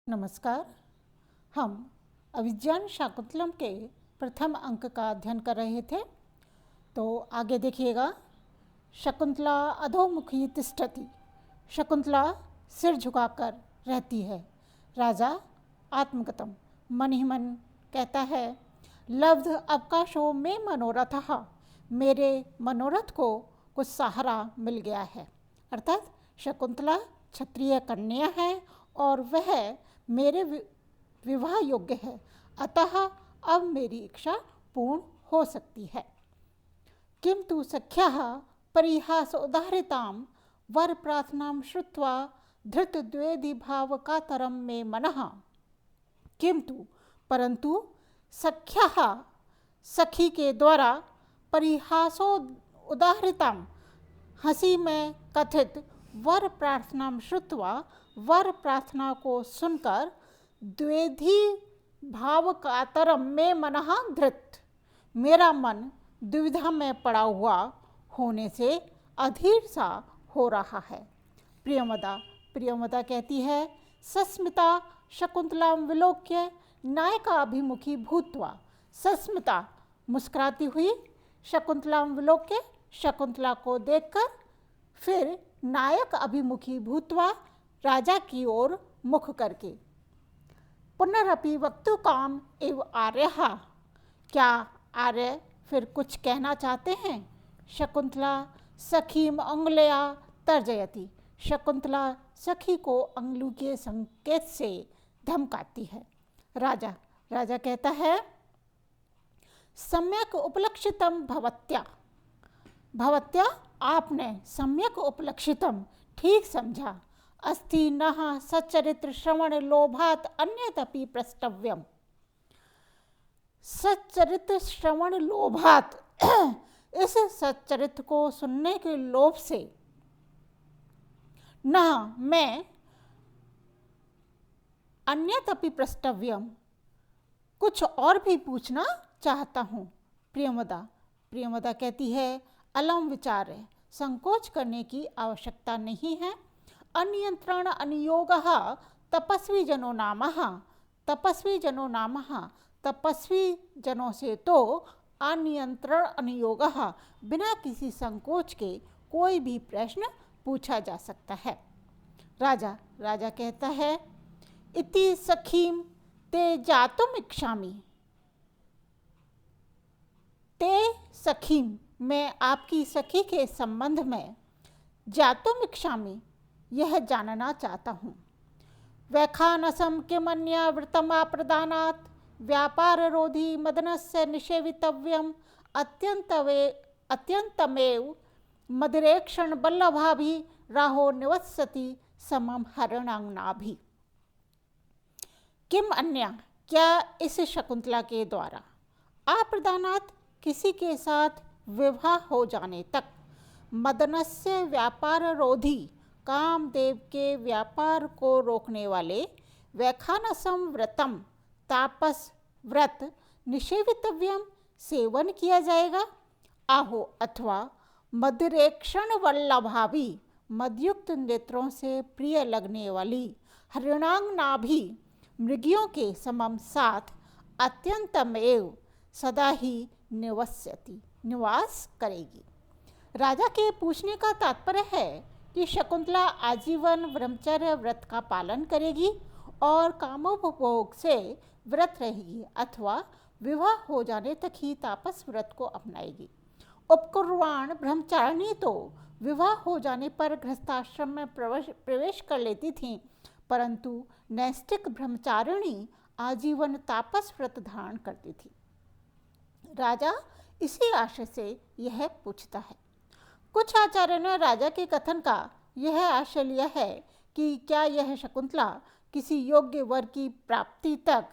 नमस्कार। हम अभिज्ञान शाकुंतलम के प्रथम अंक का अध्ययन कर रहे थे। तो आगे देखिएगा। शकुंतला अधोमुखी तिष्ठति। शकुंतला सिर झुकाकर रहती है। राजा आत्मगतम मन ही मन कहता है, लब्ध अवकाशो में मनोरथः, मेरे मनोरथ को कुछ सहारा मिल गया है। अर्थात शकुंतला क्षत्रिय कन्या है और वह मेरे विवाह योग्य है, अतः अब मेरी इच्छा पूर्ण हो सकती है। किंतु सख्याः परिहास उदाहृतां वर प्रार्थनां श्रुत्वा धृत द्वेधि भाव कातरम में मनः। किंतु परंतु सख्याः सखी के द्वारा परिहासो उदाहृतां हंसी में कथित वर प्रार्थना श्रुत्वा वर प्रार्थना को सुनकर द्वेधी भाव कातरम में मनः धृत, मेरा मन दुविधा में पड़ा हुआ होने से अधीर सा हो रहा है। प्रियमदा कहती है, सस्मिता शकुंतलां विलोक्य नायका अभिमुखी भूत्वा। सस्मिता मुस्कुराती हुई शकुंतलां विलोक्य शकुंतला को देखकर फिर नायक अभिमुखी भूत्वा राजा की ओर मुख करके। पुनरपि वक्तु काम एव आर्यः, क्या आर्य फिर कुछ कहना चाहते हैं? शकुंतला सखीम अंगुलया तर्जयति। शकुंतला सखी को अंगुली के संकेत से धमकाती है। राजा कहता है, सम्यक उपलक्षितम भवत्या आपने सम्यक उपलक्षितम ठीक समझा। अस्ति नः सच्चरित्र श्रवण लोभात अन्यतपि प्रष्टव्यम। सच्चरित्र श्रवण लोभात इस सच्चरित्र को सुनने के लोभ से नः मैं अन्यतपि प्रष्टव्यम कुछ और भी पूछना चाहता हूँ। प्रियमदा कहती है, अलम विचार है, संकोच करने की आवश्यकता नहीं है। अनियंत्रण अनियोगः तपस्वी जनो नामः। तपस्वी जनों से तो अनियंत्रण अनियोगः बिना किसी संकोच के कोई भी प्रश्न पूछा जा सकता है। राजा कहता है, इति सखीम ते जातुम इच्छामि। ते सखीम मैं आपकी सखी के संबंध में जातुम इच्छामि यह जानना चाहता हूँ। वैखानसम किमन्या व्रतमा प्रदानात् व्यापार रोधी मदनस्य निषेवितव्यम अत्यंतमेव मदिरेक्षण बल्लभाभि राहो निवत्सति समम हरिणांगनाभि। किम अन्या क्या इस शकुंतला के द्वारा अप्रदानात् किसी के साथ विवाह हो जाने तक मदनस्य व्यापार रोधी कामदेव के व्यापार को रोकने वाले वैखानसम व्रतम तापस व्रत निषेवितव्यम सेवन किया जाएगा। आहो अथवा मदिरेक्षण वल्लभाभि मदयुक्त नेत्रों से प्रिय लगने वाली हरिणांगनाभि मृगियों के समम साथ अत्यंतमेव सदा ही निवास करेगी। राजा के पूछने का तात्पर्य है कि शकुंतला आजीवन ब्रह्मचर्य व्रत का पालन करेगी और कामोपभोग से व्रत रहेगी अथवा विवाह हो जाने तक ही तापस व्रत को अपनाएगी। उपकुर्वाण ब्रह्मचारिणी तो विवाह हो जाने पर गृहस्थाश्रम में प्रवेश कर लेती थीं, परंतु नैष्ठिक ब्रह्मचारिणी आजीवन तापस व्रत धारण करती थी। राजा इसी आशय से यह पूछता है। कुछ आचार्यों ने राजा के कथन का यह आशय लिया है कि क्या यह शकुंतला किसी योग्य वर की प्राप्ति तक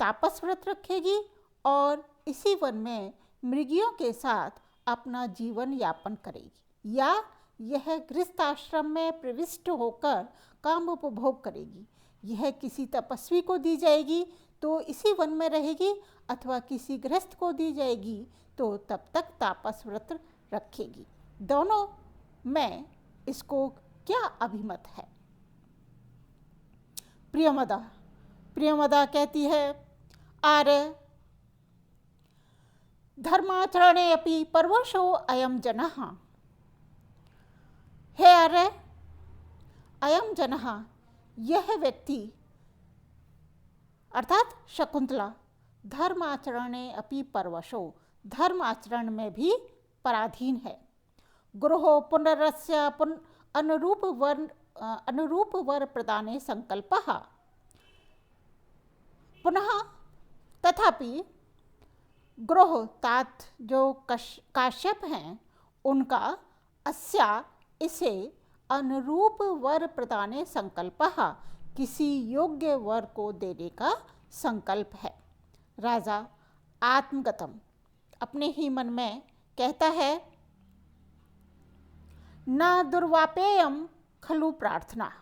तापस व्रत रखेगी और इसी वन में मृगियों के साथ अपना जीवन यापन करेगी, या यह गृहस्थाश्रम में प्रविष्ट होकर काम उपभोग करेगी। यह किसी तपस्वी को दी जाएगी तो इसी वन में रहेगी अथवा किसी गृहस्थ को दी जाएगी तो तब तक तापस व्रत रखेगी। दोनों में इसको क्या अभिमत है? प्रियमदा प्रियंवदा कहती है, आर्य धर्माचरणे अपि परवशो अयम जनः। हे आर्य, अयम जनः, यह व्यक्ति अर्थात शकुंतला, धर्माचरणे अपि परवशो, धर्म आचरण में भी पराधीन है। गुरोः पुनरस्य अनुरूप वर प्रदाने संकल्पः। पुनः तथापि गुरोः तात जो काश्यप हैं उनका अस्या इसे अनुरूप वर प्रदाने संकल्पः, किसी योग्य वर को देने का संकल्प है। राजा आत्मगतम, अपने ही मन में कहता है, न दुर्वापेयम खलु प्रार्थना,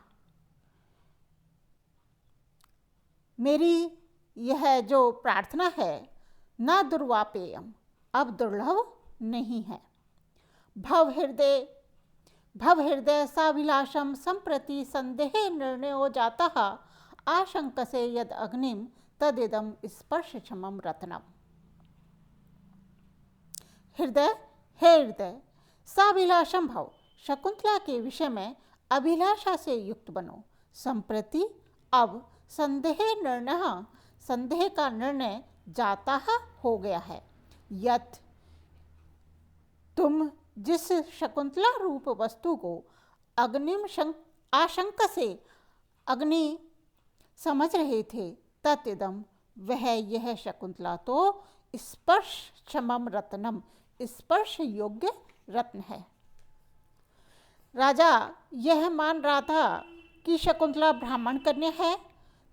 मेरी यह जो प्रार्थना है न दुर्वापेयम, अब दुर्लभ नहीं है। भव हृदय साभिलाषम संप्रति संदेह निर्णयो जातः, आशंकसे यद अग्निम तदिदम स्पर्श क्षमम रत्नम। हृदय, हे हृदय, साभिलाषम भव, शकुंतला के विषय में अभिलाषा से युक्त बनो। संप्रति, अब, संदेह का निर्णय जाता हो गया है। यत, तुम जिस शकुंतला रूप वस्तु को अग्निम आशंक से अग्नि समझ रहे थे, ततिदम, वह यह शकुंतला तो स्पर्श क्षमम रत्नम, स्पर्श योग्य रत्न है। राजा यह मान रहा था कि शकुंतला ब्राह्मण कन्या है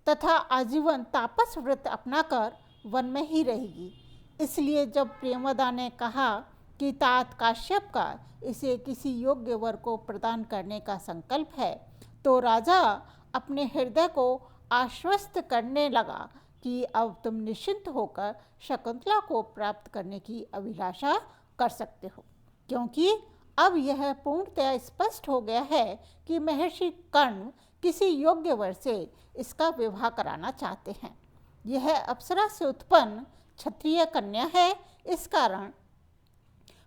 तथा आजीवन तापस व्रत अपनाकर वन में ही रहेगी। इसलिए जब प्रियंवदा ने कहा कि तात काश्यप का इसे किसी योग्य वर को प्रदान करने का संकल्प है, तो राजा अपने हृदय को आश्वस्त करने लगा कि अब तुम निश्चिंत होकर शकुंतला को प्राप्त करने की अभिलाषा कर सकते हो, क्योंकि अब यह पूर्णतया स्पष्ट हो गया है कि महर्षि कर्ण किसी योग्य वर से इसका विवाह कराना चाहते हैं। यह अप्सरा से उत्पन्न क्षत्रिय कन्या है, इस कारण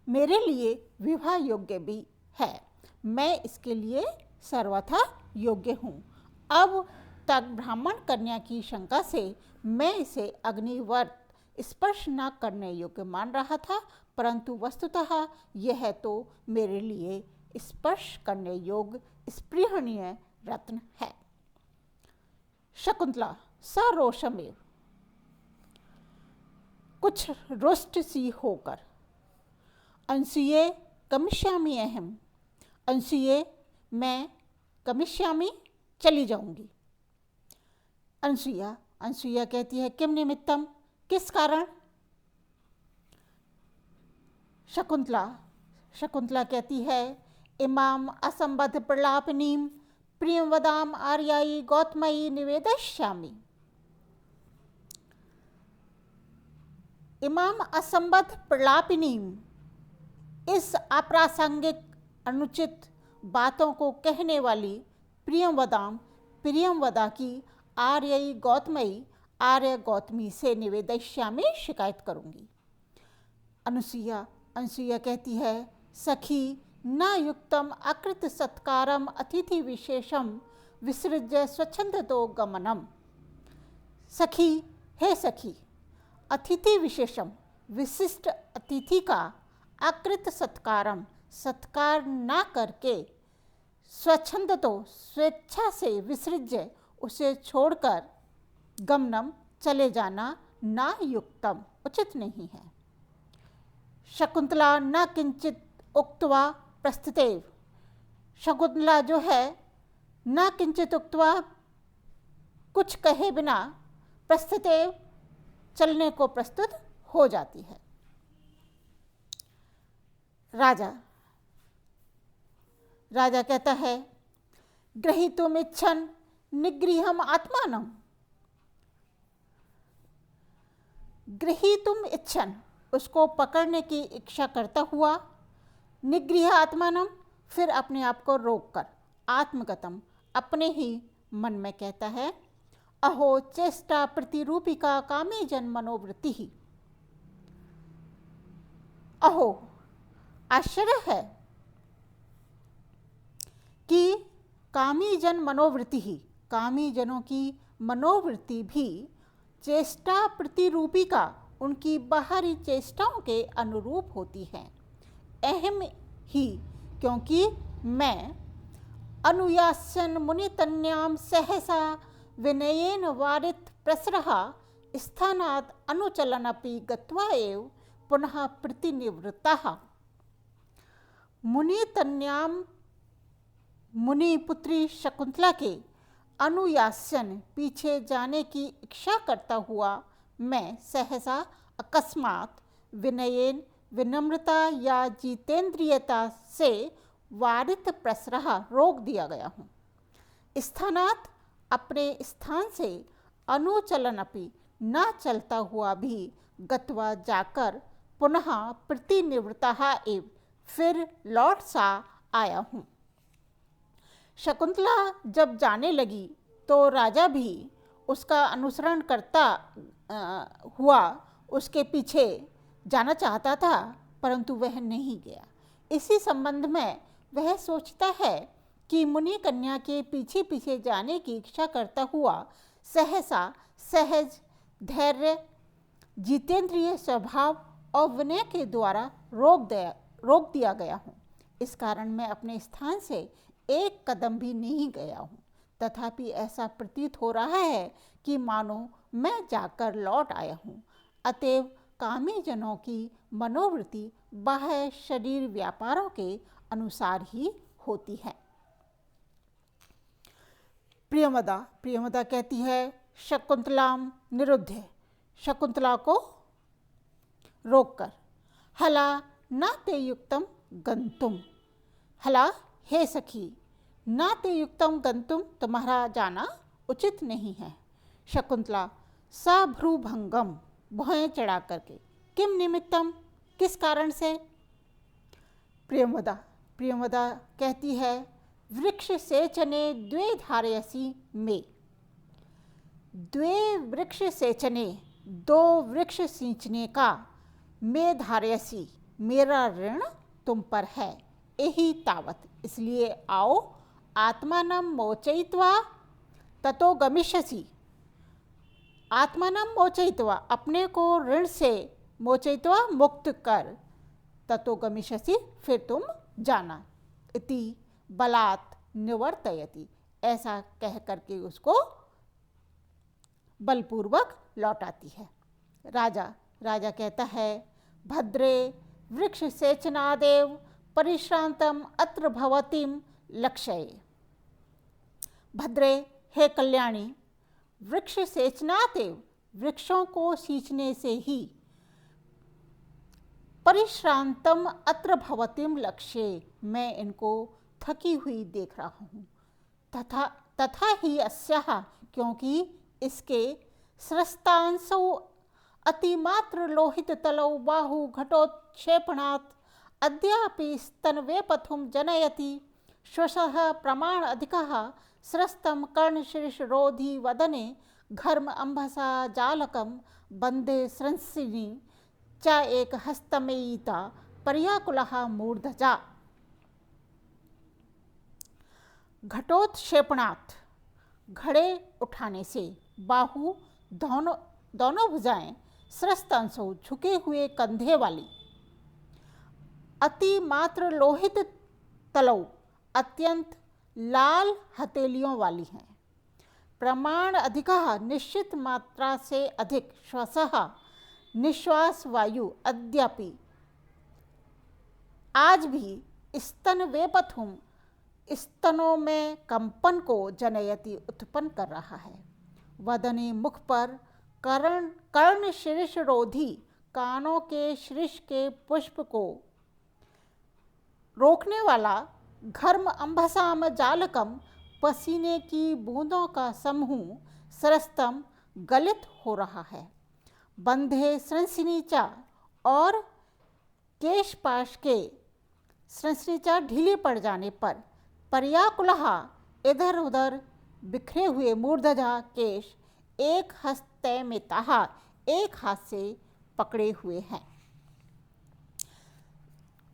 मेरे लिए विवाह योग्य भी है। मैं इसके लिए सर्वथा योग्य हूँ। अब तक ब्राह्मण कन्या की शंका से मैं इसे अग्निवर्त स्पर्श न करने योग्य मान रहा था, परंतु वस्तुतः यह तो मेरे लिए स्पर्श करने योग्य स्पृहणीय रत्न है। शकुंतला सरोषमेव, कुछ रुष्ट सी होकर, अंशुये कमिष्यामि अहम, अंशुये मैं कमिष्यामि चली जाऊंगी। अंशुया कहती है, किम निमित्तम, किस कारण। शकुंतला कहती है, इमाम असंबद्ध प्रलापनीम प्रियंवदाम आर्यायी गौतमयी निवेदयिष्यामि। इमाम असंबद्ध प्रलापिनीम, इस अप्रासंगिक अनुचित बातों को कहने वाली प्रियंवदा की आर्ययी गौतमयी, आर्य गौतमी से निवेदयिष्यामि, शिकायत करूंगी। अनुसुईया कहती है, सखी न युक्तम अकृत सत्कारम अतिथि विशेषम विसृज्य स्वच्छंदतो गमनम। सखी, हे सखी, अतिथि विशेषम, विशिष्ट अतिथि का अकृत सत्कारम, सत्कार न करके, स्वच्छंदतो, स्वेच्छा से, विसृज्य, उसे छोड़कर, गमनम, चले जाना, न युक्तम, उचित नहीं है। शकुंतला न किंचित उक्त्वा प्रस्थितेव, शकुंतला जो है न किंचित उक्त्वा, कुछ कहे बिना, प्रस्थितेव, चलने को प्रस्तुत हो जाती है। राजा कहता है, ग्रहीतुम इच्छन निगृहम आत्मानम। गृहीतुम इच्छन, उसको पकड़ने की इच्छा करता हुआ, निगृह आत्मानम, फिर अपने आप को रोक कर, आत्मगतम, अपने ही मन में कहता है, अहो चेष्टा प्रतिरूपिका कामी जन मनोवृत्ति ही। अहो आश्चर्य है कि कामी जन मनोवृत्ति ही, कामी जनों की मनोवृत्ति भी चेष्टा प्रतिरूपिका, उनकी बाहरी चेष्टाओं के अनुरूप होती है। अहम ही, क्योंकि मैं अनुयास्यन मुनितन्याम सहसा विनयेन वारित प्रसरः स्थानात् अनुचलनपि गत्वा एव पुनः प्रतिनिवृत्तः। मुनितन्याम, मुनि पुत्री शकुंतला के अनुयास्यन, पीछे जाने की इच्छा करता हुआ मैं सहसा अकस्मात विनयेन, विनम्रता या जितेंद्रियता से वारित प्रसरह, रोक दिया गया हूँ। स्थानात, अपने स्थान से, अनुचलनपि, न चलता हुआ भी, गत्वा जाकर, पुनः प्रतिनिवृत्तः एव, फिर लौट सा आया हूँ। शकुंतला जब जाने लगी तो राजा भी उसका अनुसरण करता हुआ उसके पीछे जाना चाहता था, परंतु वह नहीं गया। इसी संबंध में वह सोचता है कि मुनि कन्या के पीछे पीछे जाने की इच्छा करता हुआ सहसा, सहज, धैर्य, जितेंद्रिय स्वभाव और विनय के द्वारा रोक दिया गया हूँ। इस कारण मैं अपने स्थान से एक कदम भी नहीं गया हूँ। तथापि ऐसा प्रतीत हो रहा है कि मानो मैं जाकर लौट आया हूँ। अतएव कामी जनों की मनोवृत्ति बाह्य शरीर व्यापारों के अनुसार ही होती है। प्रियमदा, प्रियमदा कहती है शकुंतलाम निरुद्ध, शकुंतला को रोककर, हला न ते युक्तम गंतुम, हला हे सखी, न ते युक्तम गंतुम, तुम्हारा जाना उचित नहीं है। शकुंतला सभ्रूभंगम, भौएं चढ़ा करके, किम निमित्तम, किस कारण से। प्रियमदा, प्रियमदा कहती है वृक्ष सेचने द्वे धारयसी में, द्वे वृक्ष सेचने, दो वृक्ष सींचने का, में धारयसी, मेरा ऋण तुम पर है, यही तावत, इसलिए आओ, आत्मानं मोचयित्वा ततो गमिष्यसि, आत्मानं मोचयित्वा, अपने को ऋण से, मोचयित्वा मुक्त कर, ततो गमिष्यसि, फिर तुम जाना, इति बलात् निवर्तयति, ऐसा कह करके उसको बलपूर्वक लौटाती है। राजा कहता है भद्रे वृक्ष सेचनादेव परिश्रांतम अत्र भवतीम लक्ष्ये, भद्रे हे कल्याणी, वृक्ष सेचनादेव, वृक्षों को सींचने से ही, परिश्रांतम अत्र भवतीम लक्ष्ये, मैं इनको थकी हुई देख रहा हूँ, तथा ही अस्याः, क्योंकि इसके स्रस्तांसौ अतिमात्र लोहित तलौ बाहु घटोत्क्षेपणात् अद्यापि स्तनवेपथुं जनयति, श्वसः प्रमाण अधिकः स्रस्तं कर्णशीर्षरोधि वदने घर्म अंभसा जालकं बंदे स्रंसिनी च एक हस्तमेयिता पर्याकुलः मूर्धजा। घटोत्क्षेपणात्, घड़े उठाने से, बाहु दोनों भुजाएं, स्रस्तांसौ, झुके हुए कंधे वाली, अति मात्र लोहित तलौ, अत्यंत लाल हथेलियों वाली हैं, प्रमाण अधिकः, निश्चित मात्रा से अधिक, श्वासः, निश्वास वायु, अद्यापि, आज भी, स्तन वेपथुम, स्तनों में कंपन को जनयति, उत्पन्न कर रहा है, वदने, मुख पर, कर्ण शीर्ष रोधी, कानों के शीर्ष के पुष्प को रोकने वाला, घर्म अंभसाम जालकम, पसीने की बूंदों का समूह, सरस्तम, गलित हो रहा है, बंधे स्रंसिनीचा, और केशपाश के, स्रंसिनीचा ढीली पड़ जाने पर, पर्याकुलः, इधर उधर बिखरे हुए, मूर्धजा, केश, एक हस्ते में तहा, एक हाथ से पकड़े हुए हैं।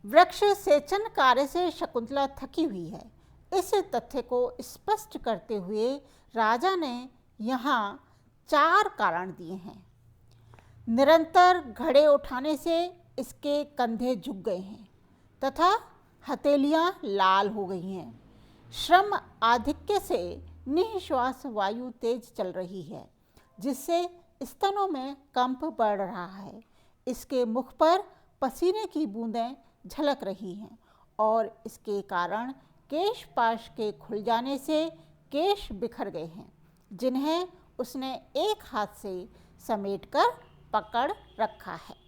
वृक्ष सेचन कार्य से शकुंतला थकी हुई है। इस तथ्य को स्पष्ट करते हुए राजा ने यहाँ 4 कारण दिए हैं। निरंतर घड़े उठाने से इसके कंधे झुक गए हैं तथा हथेलियाँ लाल हो गई हैं। श्रम आधिक्य से निःश्वास वायु तेज चल रही है, जिससे स्तनों में कंप बढ़ रहा है। इसके मुख पर पसीने की बूंदें झलक रही हैं और इसके कारण केशपाश के खुल जाने से केश बिखर गए हैं, जिन्हें उसने एक हाथ से समेटकर पकड़ रखा है।